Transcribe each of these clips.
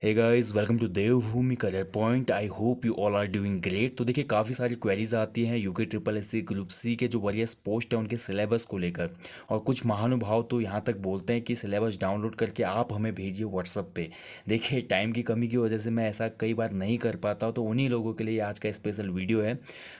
Hey guys, welcome to Devbhoomi career point. I hope you all are doing great. तो देखिए, काफ़ी सारी queries आती हैं UK triple S C group C के जो वरियस पोस्ट है उनके सिलेबस को लेकर। और कुछ महानुभाव तो यहाँ तक बोलते हैं कि सिलेबस डाउनलोड करके आप हमें भेजिए व्हाट्सअप पे। देखिए, टाइम की कमी की वजह से मैं ऐसा कई बार नहीं कर पाता हूँ, तो उन्हीं लोगों के लिए आज का स्पेशल वीडियो है।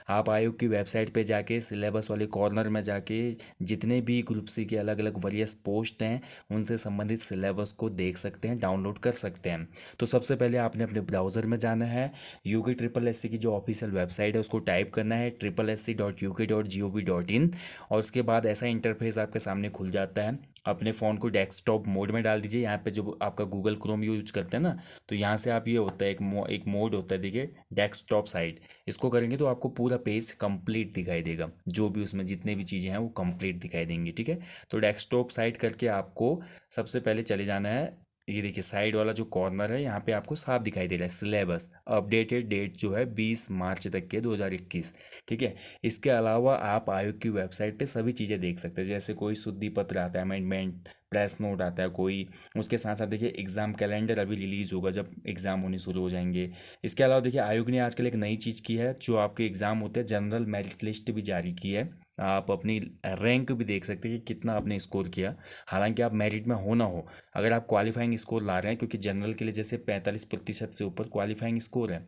आप आयोग की वेबसाइट पे जाके सिलेबस वाले कॉर्नर में जाके जितने भी ग्रुप सी के अलग अलग वरियस पोस्ट हैं उनसे संबंधित सिलेबस को देख सकते हैं, डाउनलोड कर सकते हैं। तो सबसे पहले आपने अपने ब्राउज़र में जाना है। यूके ट्रिपल एस सी की जो ऑफिशियल वेबसाइट है उसको टाइप करना है SSC.uk.gov.in। और उसके बाद ऐसा इंटरफेस आपके सामने खुल जाता है। अपने फ़ोन को डेस्कटॉप मोड में डाल दीजिए। यहाँ पे जो आपका गूगल क्रोम यूज करते हैं ना, तो यहाँ से आप ये होता है एक मोड होता है, देखिए, डेस्कटॉप साइट। इसको करेंगे तो आपको पूरा पेज कंप्लीट दिखाई देगा, जो भी उसमें जितने भी चीज़ें हैं वो कंप्लीट दिखाई देंगी, ठीक है। तो डेस्कटॉप साइट करके आपको सबसे पहले चले जाना है। ये देखिए, साइड वाला जो कॉर्नर है यहाँ पे आपको साफ दिखाई दे रहा है सिलेबस। अपडेटेड डेट जो है 20 मार्च तक के 2021, ठीक है। इसके अलावा आप आयोग की वेबसाइट पे सभी चीज़ें देख सकते हैं, जैसे कोई शुद्धि पत्र आता है, अमेंडमेंट प्रेस नोट आता है कोई। उसके साथ साथ देखिए, एग्ज़ाम कैलेंडर अभी रिलीज़ होगा जब एग्ज़ाम होने शुरू हो जाएंगे। इसके अलावा देखिए, आयोग ने आजकल एक नई चीज़ की है, जो आपके एग्ज़ाम होते हैं जनरल मेरिट लिस्ट भी जारी की है। आप अपनी रैंक भी देख सकते हैं कि कितना आपने स्कोर किया। हालांकि आप मेरिट में हो ना हो, अगर आप क्वालिफाइंग स्कोर ला रहे हैं, क्योंकि जनरल के लिए जैसे 45% से ऊपर क्वालिफाइंग स्कोर है,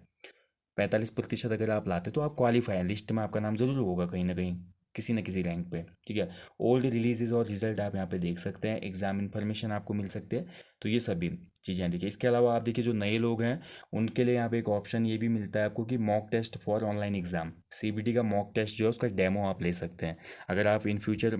45% अगर आप लाते तो आप क्वालिफाई लिस्ट में आपका नाम जरूर होगा कहीं ना कहीं, किसी न किसी रैंक पे, ठीक है। ओल्ड रिलीजेज और रिजल्ट आप यहाँ पे देख सकते हैं, एग्जाम इन्फॉर्मेशन आपको मिल सकते हैं। तो ये सभी चीज़ें देखिए। इसके अलावा आप देखिए, जो नए लोग हैं उनके लिए यहाँ पे एक ऑप्शन ये भी मिलता है आपको कि mock test for online exam. CBT का मॉक टेस्ट जो है उसका डेमो आप ले सकते हैं। अगर आप इन फ्यूचर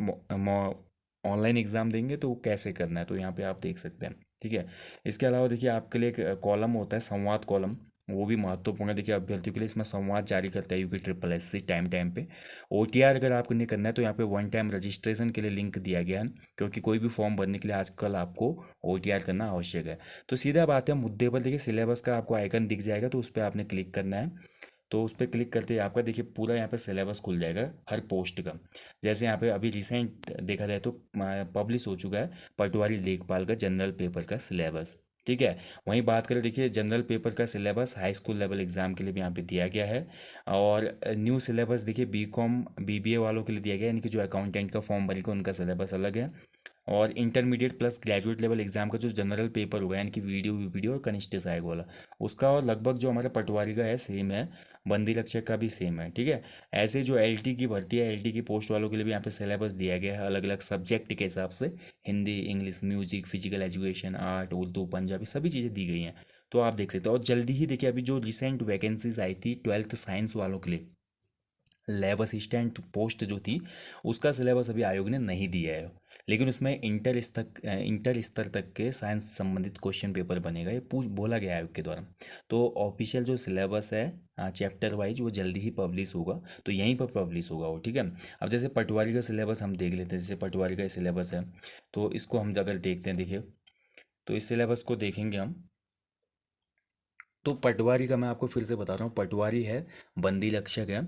ऑनलाइन एग्ज़ाम देंगे तो कैसे करना है, तो यहाँ पे आप देख सकते हैं, ठीक है। इसके अलावा देखिए, आपके लिए एक कॉलम होता है, संवाद कॉलम। वो भी महत्वपूर्ण है। देखिए, अभ्यर्थियों के लिए इसमें संवाद जारी करता है UP triple S C time time पे। ओटीआर अगर आपको नहीं करना है तो यहाँ पे वन टाइम रजिस्ट्रेशन के लिए लिंक दिया गया है, क्योंकि कोई भी फॉर्म भरने के लिए आजकल आपको ओटीआर करना आवश्यक है। तो सीधा बात है मुद्दे पर। देखिए, सिलेबस का आपको आइकन दिख जाएगा, तो उस पर आपने क्लिक करना है। तो उस पर क्लिक करते ही आपका देखिए पूरा यहाँ पे सिलेबस खुल जाएगा हर पोस्ट का। जैसे यहाँ पे अभी रिसेंट देखा जाए तो पब्लिश हो चुका है पटवारी लेखपाल का जनरल पेपर का सिलेबस, ठीक है। वहीं बात करें, देखिए, जनरल पेपर का syllabus high school level exam के लिए भी यहाँ पे दिया गया है। और न्यू सिलेबस देखिए, बीकॉम बीबीए वालों के लिए दिया गया है, यानी कि जो अकाउंटेंट का फॉर्म भरेगा उनका सिलेबस अलग है। और intermediate plus graduate level exam का जो जनरल पेपर होगा, यानी कि वीडियो वीडियो और कनिष्ठ सहायक वाला, उसका और लगभग जो हमारा पटवारी का है सेम है। बंदी रक्षक का भी सेम है, ठीक है। ऐसे जो एलटी की भर्ती है, एलटी की पोस्ट वालों के लिए भी यहाँ पे सिलेबस दिया गया है अलग अलग सब्जेक्ट के हिसाब से। Hindi, English, music, physical education, art, Urdu, Punjabi, सभी चीज़ें दी गई हैं। तो आप देख सकते हो। और जल्दी ही देखिए, अभी जो रिसेंट वैकेंसीज आई थी 12th साइंस वालों के लिए, लैब असिस्टेंट पोस्ट जो थी, उसका सिलेबस अभी आयोग ने नहीं दिया है। लेकिन उसमें इंटर स्तर तक के साइंस संबंधित क्वेश्चन पेपर बनेगा, ये पूछ बोला गया है आयोग के द्वारा। तो ऑफिशियल जो सिलेबस है चैप्टर वाइज वो जल्दी ही पब्लिश होगा, तो यहीं पर पब्लिश होगा वो, ठीक है। अब जैसे पटवारी का सिलेबस हम देख लेते हैं। जैसे पटवारी का सिलेबस है, तो इसको हम अगर देखते हैं, देखिए, तो इस सिलेबस को देखेंगे हम। तो पटवारी का मैं आपको फिर से बता रहा हूँ, पटवारी है, बंदी रक्षक है,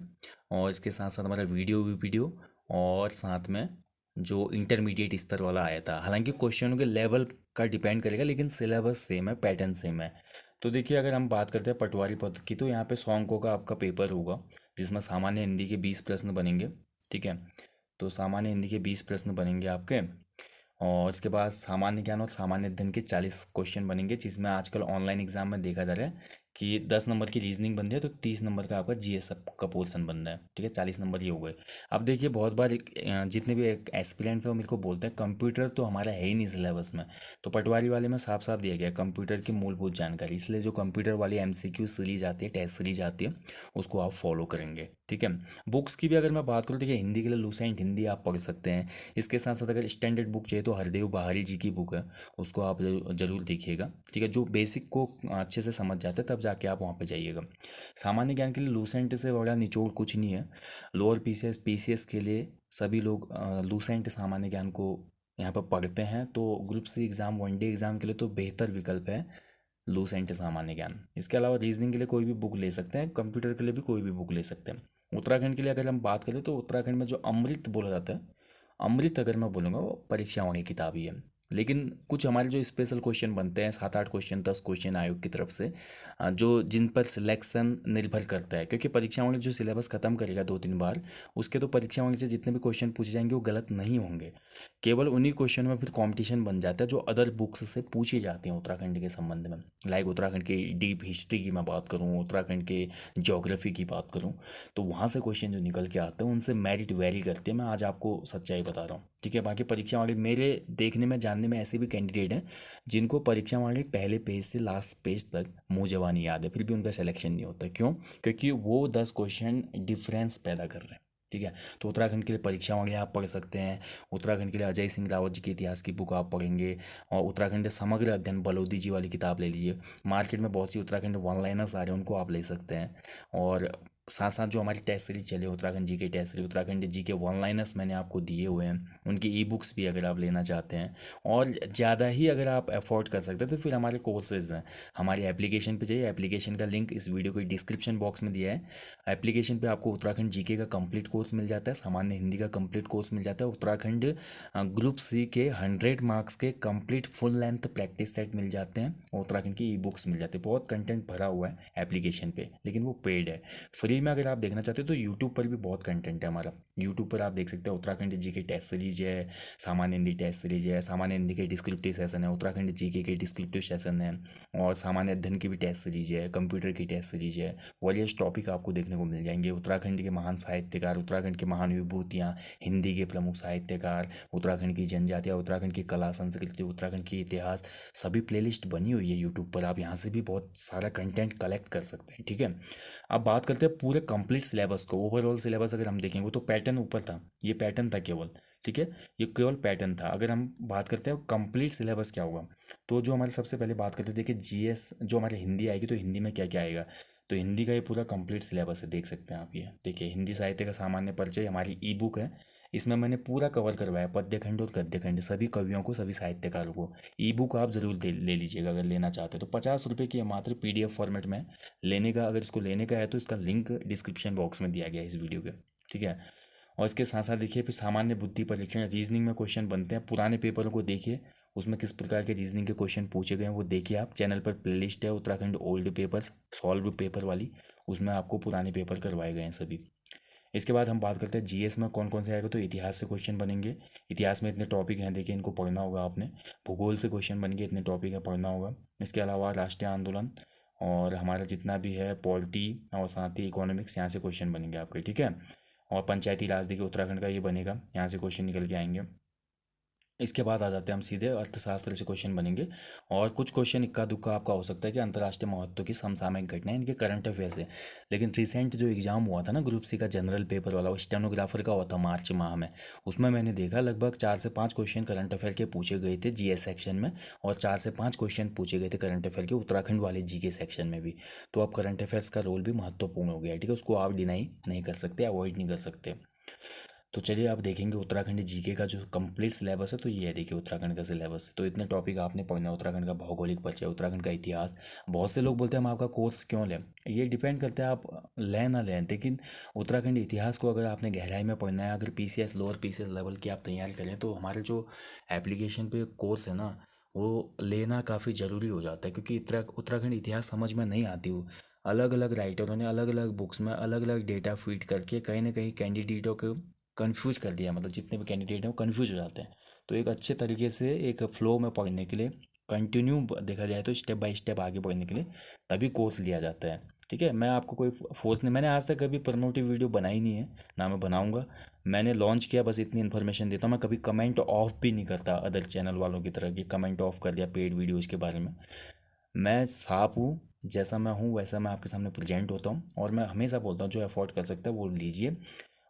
और इसके साथ साथ हमारा वीडियो वीडियो, और साथ में जो इंटरमीडिएट स्तर वाला आया था। हालांकि क्वेश्चनों के लेवल का डिपेंड करेगा, लेकिन सिलेबस सेम है, पैटर्न सेम है। तो देखिए, अगर हम बात करते हैं पटवारी पद की, तो यहाँ पे सौ अंकों का आपका पेपर होगा, जिसमें सामान्य हिंदी के 20 प्रश्न बनेंगे, ठीक है। तो सामान्य हिंदी के 20 प्रश्न बनेंगे आपके। और इसके बाद सामान्य ज्ञान और सामान्य अध्ययन के 40 क्वेश्चन बनेंगे, जिसमें आजकल ऑनलाइन एग्जाम में देखा जा रहा है कि 10 नंबर की रीजनिंग बन रही है, तो 30 नंबर का आपका जीएस का पोर्सन बन रहा है, ठीक है। 40 नंबर ये हो गए। अब देखिए, बहुत बार जितने भी एस्पिरेंट्स हैं वो मेरे को बोलते हैं कंप्यूटर तो हमारा है ही नहीं सिलेबस में। तो पटवारी वाले में साफ साफ दिया गया है कंप्यूटर की मूलभूत जानकारी, इसलिए जो कंप्यूटर वाली एमसीक्यू सीरीज आती है, टेस्ट सीरीज आती है, उसको आप फॉलो करेंगे, ठीक है। बुक्स की भी अगर मैं बात करूँ, देखिए, हिंदी के लिए लूसेंट हिंदी आप पढ़ सकते हैं। इसके साथ साथ अगर स्टैंडर्ड बुक चाहिए तो हरदेव बहारी जी की बुक है, उसको आप जरूर देखिएगा, ठीक है। जो बेसिक को अच्छे से समझ जाते हैं तब जाके आप वहाँ पे जाइएगा। सामान्य ज्ञान के लिए लूसेंट से बड़ा निचोड़ कुछ नहीं है। लोअर पीसीएस पीसीएस के लिए सभी लोग लूसेंट सामान्य ज्ञान को यहाँ पर पढ़ते हैं। तो group C exam, one day exam के लिए तो बेहतर विकल्प है लूसेंट सामान्य ज्ञान। इसके अलावा रीजनिंग के लिए कोई भी बुक ले सकते हैं, कंप्यूटर के लिए भी कोई भी बुक ले सकते हैं। उत्तराखंड के लिए अगर हम बात करें, तो उत्तराखंड में जो अमृत बोला जाता है, अमृत अगर मैं बोलूँगा वो परीक्षाओं की किताब ही है। लेकिन कुछ हमारे जो स्पेशल क्वेश्चन बनते हैं, 7 8 क्वेश्चन 10 क्वेश्चन आयोग की तरफ से, जो जिन पर सिलेक्शन निर्भर करता है, क्योंकि परीक्षा वाले जो सिलेबस खत्म करेगा 2 3 बार, उसके तो परीक्षा वाले से जितने भी क्वेश्चन पूछे जाएंगे वो गलत नहीं होंगे। केवल उन्हीं क्वेश्चन में फिर कंपटीशन बन जाता है जो अदर बुक्स से पूछी जाती हैं उत्तराखंड के संबंध में। लाइक उत्तराखंड की डीप हिस्ट्री की मैं बात करूँ, उत्तराखंड के ज्योग्राफी की बात करूँ, तो वहाँ से क्वेश्चन जो निकल के आते हैं उनसे मेरिट वेरी करती है। मैं आज आपको सच्चाई बता रहा हूँ, ठीक है। बाकी परीक्षा वाले मेरे देखने में जानने में ऐसे भी कैंडिडेट हैं जिनको परीक्षा वाले पहले पेज से लास्ट पेज तक मुंह जबानी याद है, फिर भी उनका सिलेक्शन नहीं होता। क्यों? क्योंकि वो 10 क्वेश्चन डिफरेंस पैदा कर रहे हैं, ठीक है। तो उत्तराखंड के लिए परीक्षा वाले आप पढ़ सकते हैं। उत्तराखंड के लिए अजय सिंह रावत जी के इतिहास की बुक आप पढ़ेंगे, और उत्तराखंड समग्र अध्ययन बलोदी जी वाली किताब ले लीजिए। मार्केट में बहुत सी उत्तराखंड वन लाइनर्स आ रहे हैं, उनको आप ले सकते हैं। और साथ साथ जो हमारी टेस्ट सीरीज चले, उत्तराखंड जी के टेस्ट सीरीज, उत्तराखंड जी के वन लाइनर्स मैंने आपको दिए हुए हैं, उनकी ई बुक्स भी अगर आप लेना चाहते हैं। और ज़्यादा ही अगर आप अफोर्ड कर सकते हैं तो फिर हमारे कोर्सेज हैं। हमारी एप्लीकेशन पे जाइए, एप्लीकेशन का लिंक इस वीडियो के डिस्क्रिप्शन बॉक्स में दिया है। एप्लीकेशन पे आपको उत्तराखंड जीके का कंप्लीट कोर्स मिल जाता है, सामान्य हिंदी का कंप्लीट कोर्स मिल जाता है, उत्तराखंड ग्रुप सी के 100 मार्क्स के complete full length practice set मिल जाते हैं, और उत्तराखंड की ई बुक्स मिल जाती है। बहुत कंटेंट भरा हुआ है एप्लीकेशन पे, लेकिन वो पेड है। फ्री में अगर आप देखना चाहते हो तो यूट्यूब पर भी बहुत कंटेंट है हमारा। यूट्यूब पर आप देख सकते हैं उत्तराखंड जी के टेस्ट सीरीज है, सामान्य हिंदी टेस्ट सीरीज है, सामान्य हिंदी के डिस्क्रिप्टिव सेशन है, उत्तराखंड जीके के डिस्क्रिप्टिव सेशन है, और सामान्य अध्ययन की भी टेस्ट सीरीज है, कंप्यूटर की टेस्ट सीरीज है। वरियस टॉपिक आपको देखने को मिल जाएंगे। उत्तराखंड के महान साहित्यकार, उत्तराखंड के महान विभूतियाँ, हिंदी के प्रमुख साहित्यकार, उत्तराखंड की जनजातियाँ, उत्तराखंड की कला संस्कृति, उत्तराखंड की इतिहास, सभी प्लेलिस्ट बनी हुई है यूट्यूब पर। आप यहाँ से भी बहुत सारा कंटेंट कलेक्ट कर सकते हैं, ठीक है। अब बात करते हैं पूरे कंप्लीट सिलेबस को। ओवरऑल सिलेबस अगर हम देखेंगे तो पैटर्न ऊपर था, ये पैटर्न था केवल, ठीक है। ये केवल पैटर्न था। अगर हम बात करते हैं कंप्लीट सिलेबस क्या होगा, तो जो हमारे सबसे पहले बात करते थे कि जीएस, जो हमारे हिंदी आएगी तो हिंदी में क्या क्या आएगा, तो हिंदी का ये पूरा कंप्लीट सिलेबस है, देख सकते हैं आप। ये देखिए, हिंदी साहित्य का सामान्य परिचय हमारी ई बुक है, इसमें मैंने पूरा कवर करवाया, पद्यखंड और गद्यखंड, सभी कवियों को, सभी साहित्यकारों को। ई बुक आप जरूर ले लीजिएगा अगर लेना चाहते हो तो। 50 रुपये की है मात्र, पीडीएफ फॉर्मेट में लेने का। अगर इसको लेने का है तो इसका लिंक डिस्क्रिप्शन बॉक्स में दिया गया है इस वीडियो के, ठीक है। और इसके साथ साथ देखिए, फिर सामान्य बुद्धि परीक्षण, रीजनिंग में क्वेश्चन बनते हैं। पुराने पेपरों को देखिए, उसमें किस प्रकार के रीजनिंग के क्वेश्चन पूछे गए हैं वो देखिए आप। चैनल पर प्लेलिस्ट है Uttarakhand old papers solve paper वाली, उसमें आपको पुराने पेपर करवाए गए हैं सभी। इसके बाद हम बात करते हैं जीएस में कौन कौन से आएगा, तो इतिहास से क्वेश्चन बनेंगे। इतिहास में इतने टॉपिक हैं, देखिए इनको पढ़ना होगा आपने। भूगोल से क्वेश्चन बनेंगे, इतने टॉपिक है, पढ़ना होगा। इसके अलावा राष्ट्रीय आंदोलन और हमारा जितना भी है पॉलिटी और साथ ही इकोनॉमिक्स, यहाँ से क्वेश्चन बनेंगे आपके, ठीक है। और पंचायती राज देखिए उत्तराखंड का ये बनेगा, यहाँ से क्वेश्चन निकल के आएंगे। इसके बाद आ जाते हैं हम सीधे अर्थशास्त्र से क्वेश्चन बनेंगे। और कुछ क्वेश्चन इक्का दुक्का आपका हो सकता है कि अंतर्राष्ट्रीय महत्व की समसामयिक घटनाएं, इनके करंट अफेयर से। लेकिन रिसेंट जो एग्जाम हुआ था ना ग्रुप सी का जनरल पेपर वाला, वो स्टेनोग्राफर का हुआ था मार्च माह में, उसमें मैंने देखा लगभग 4 से 5 क्वेश्चन करंट अफेयर के पूछे गए थे जीएस सेक्शन में, और 4 से 5 क्वेश्चन पूछे गए थे करंट अफेयर के उत्तराखंड वाले जीके सेक्शन में भी। तो अब करंट अफेयर्स का रोल भी महत्वपूर्ण हो गया है, ठीक है, उसको आप डिनाई नहीं कर सकते, अवॉइड नहीं कर सकते। तो चलिए आप देखेंगे उत्तराखंड जीके का जो कंप्लीट सिलेबस है, तो ये है देखिए उत्तराखंड का सिलेबस। तो इतने टॉपिक आपने पढ़ना है, उत्तराखंड का भौगोलिक परिचय, उत्तराखंड का इतिहास। बहुत से लोग बोलते हैं हम आपका कोर्स क्यों लें, ये डिपेंड करता है आप लें ना लें, लेकिन उत्तराखंड इतिहास को अगर आपने गहराई में पढ़ना है, अगर पीसीएस लोअर पीसीएस लेवल की आप तैयारी करें, तो हमारे जो एप्लीकेशन पे कोर्स है ना, वो लेना काफ़ी ज़रूरी हो जाता है। क्योंकि उत्तराखंड इतिहास समझ में नहीं आती वो, अलग अलग राइटरों ने अलग अलग बुक्स में अलग अलग डेटा फीड करके कहीं ना कहीं कैंडिडेटों को कंफ्यूज कर दिया, मतलब जितने भी कैंडिडेट हैं वो कंफ्यूज हो जाते हैं। तो एक अच्छे तरीके से एक फ्लो में पढ़ने के लिए, कंटिन्यू देखा जाए तो स्टेप बाय स्टेप आगे बढ़ने के लिए तभी कोर्स लिया जाता है, ठीक है। मैं आपको कोई फोर्स नहीं, मैंने आज तक कभी प्रमोटिव वीडियो बनाई नहीं है, ना मैं बनाऊंगा। मैंने लॉन्च किया, बस इतनी इन्फॉर्मेशन देता हूँ। मैं कभी कमेंट ऑफ भी नहीं करता अदर चैनल वालों की तरह कि कमेंट ऑफ कर दिया पेड वीडियोज़ के बारे में। मैं साफ हूँ, जैसा मैं हूँ वैसा मैं आपके सामने प्रेजेंट होता हूँ। और मैं हमेशा बोलता हूँ जो अफोर्ड कर सकता है वो लीजिए।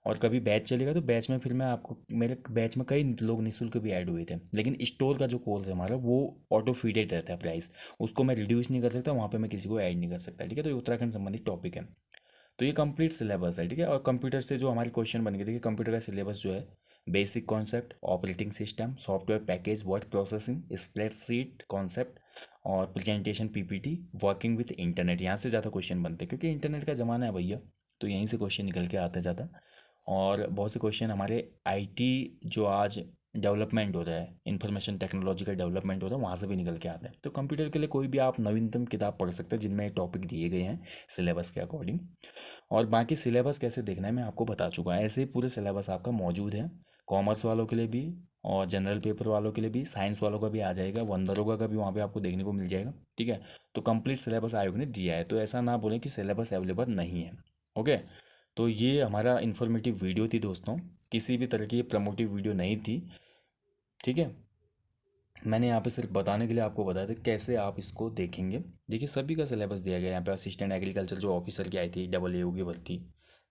और कभी बैच चलेगा तो बैच में फिर मैं आपको, मेरे बैच में कई लोग निःशुल्क भी ऐड हुए थे, लेकिन स्टोर का जो कोर्स है हमारा वो ऑटो फीडेड रहता है प्राइस, उसको मैं रिड्यूस नहीं कर सकता, वहाँ पे मैं किसी को ऐड नहीं कर सकता, ठीक है। तो ये उत्तराखंड संबंधित टॉपिक है। तो ये कंप्लीट सिलेबस है, ठीक है। और कंप्यूटर से जो हमारे क्वेश्चन बन गए, देखिए कंप्यूटर का सिलेबस जो है, basic concept, operating system, software package, word processing, spreadsheet concept, और presentation PPT, working with internet, यहाँ से ज़्यादा क्वेश्चन बनते हैं क्योंकि इंटरनेट का ज़माना है भैया, तो यहीं से क्वेश्चन निकल के आते ज़्यादा। और बहुत से क्वेश्चन हमारे आईटी जो आज डेवलपमेंट हो रहा है, इंफॉर्मेशन टेक्नोलॉजी का डेवलपमेंट हो रहा है, वहाँ से भी निकल के आता है। तो कंप्यूटर के लिए कोई भी आप नवीनतम किताब पढ़ सकते हैं जिनमें टॉपिक दिए गए हैं सिलेबस के अकॉर्डिंग। और बाकी सिलेबस कैसे देखना है मैं आपको बता चुका हूँ। ऐसे ही पूरे सिलेबस आपका मौजूद है, कॉमर्स वालों के लिए भी और जनरल पेपर वालों के लिए भी, साइंस वालों का भी आ जाएगा, वंदरोगा का भी वहाँ पे आपको देखने को मिल जाएगा। ठीक है, तो कंप्लीट सिलेबस आयोग ने दिया है, तो ऐसा ना बोलें कि सिलेबस अवेलेबल नहीं है। ओके, तो ये हमारा इन्फॉर्मेटिव वीडियो थी दोस्तों, किसी भी तरह की प्रमोटिव वीडियो नहीं थी। ठीक है, मैंने यहाँ पे सिर्फ बताने के लिए आपको बताया था कैसे आप इसको देखेंगे। देखिए सभी का सिलेबस दिया गया है यहाँ पे, असिस्टेंट एग्रीकल्चर जो ऑफिसर की आई थी AA की भर्ती,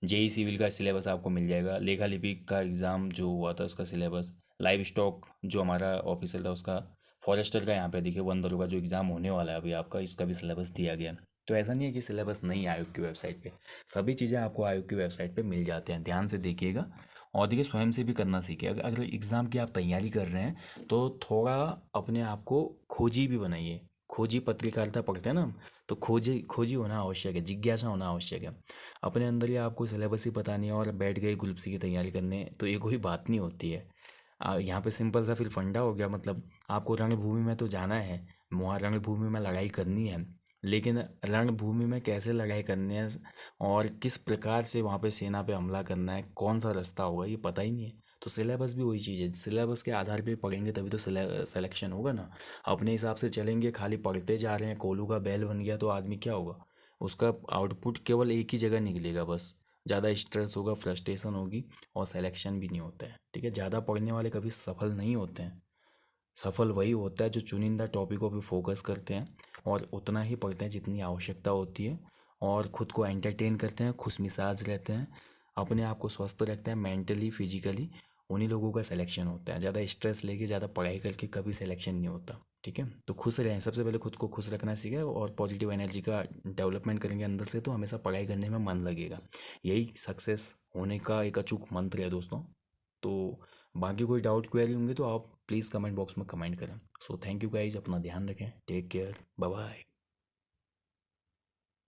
जेई सिविल का सिलेबस आपको मिल जाएगा, लेखा लिपिक का एग्ज़ाम जो हुआ था उसका सिलेबस, लाइव स्टॉक जो हमारा ऑफिसर था उसका, फॉरेस्टर का यहाँ पे देखिए वन दरों का जो एग्ज़ाम होने वाला है अभी आपका, इसका भी सिलेबस दिया गया है। तो ऐसा नहीं है कि सिलेबस नहीं है आयोग की वेबसाइट पे, सभी चीज़ें आपको आयोग की वेबसाइट पे मिल जाते हैं, ध्यान से देखिएगा। और देखिए स्वयं से भी करना सीखिए, अगर एग्ज़ाम की आप तैयारी कर रहे हैं तो थोड़ा अपने आप को खोजी भी बनाइए। खोजी पत्रकारिता पढ़ते हैं ना हम, तो खोजी खोजी होना आवश्यक है, जिज्ञासा होना आवश्यक है। अपने अंदर ही आपको सिलेबस ही पता नहीं है और बैठ गए ग्रुप सी की तैयारी करने, तो ये कोई बात नहीं होती है। यहाँ पे सिंपल सा फिर फंडा हो गया, मतलब आपको रणभूमि में तो जाना है, वहाँ रणभूमि में लड़ाई करनी है, लेकिन रणभूमि में कैसे लड़ाई करनी है और किस प्रकार से वहाँ पे सेना पे हमला करना है, कौन सा रास्ता होगा, ये पता ही नहीं है। तो सिलेबस भी वही चीज़ है, सिलेबस के आधार पे पढ़ेंगे तभी तो सिलेक्शन होगा ना। अपने हिसाब से चलेंगे, खाली पढ़ते जा रहे हैं, कोलू का बैल बन गया, तो आदमी क्या होगा, उसका आउटपुट केवल एक ही जगह निकलेगा बस, ज़्यादा स्ट्रेस होगा, फ्रस्ट्रेशन होगी और सिलेक्शन भी नहीं होता है। ठीक है, ज़्यादा पढ़ने वाले कभी सफल नहीं होते हैं, सफल वही होता है जो चुनिंदा टॉपिकों पे फोकस करते हैं और उतना ही पढ़ते हैं जितनी आवश्यकता होती है, और ख़ुद को एंटरटेन करते हैं, खुशमिजाज रहते हैं, अपने आप को स्वस्थ रखते हैं मेंटली फिजिकली, उन्हीं लोगों का सिलेक्शन होता है। ज़्यादा स्ट्रेस लेके ज़्यादा पढ़ाई करके कभी सिलेक्शन नहीं होता। ठीक है, तो खुश रहें, सबसे पहले खुद को खुश रखना सीखें और पॉजिटिव एनर्जी का डेवलपमेंट करेंगे अंदर से, तो हमेशा पढ़ाई करने में मन लगेगा। यही सक्सेस होने का एक अचूक मंत्र है दोस्तों। तो बाकी कोई डाउट क्वेरी होंगे तो आप प्लीज़ कमेंट बॉक्स में कमेंट करें। सो थैंक यू गाइज, अपना ध्यान रखें, टेक केयर, बाय बाय।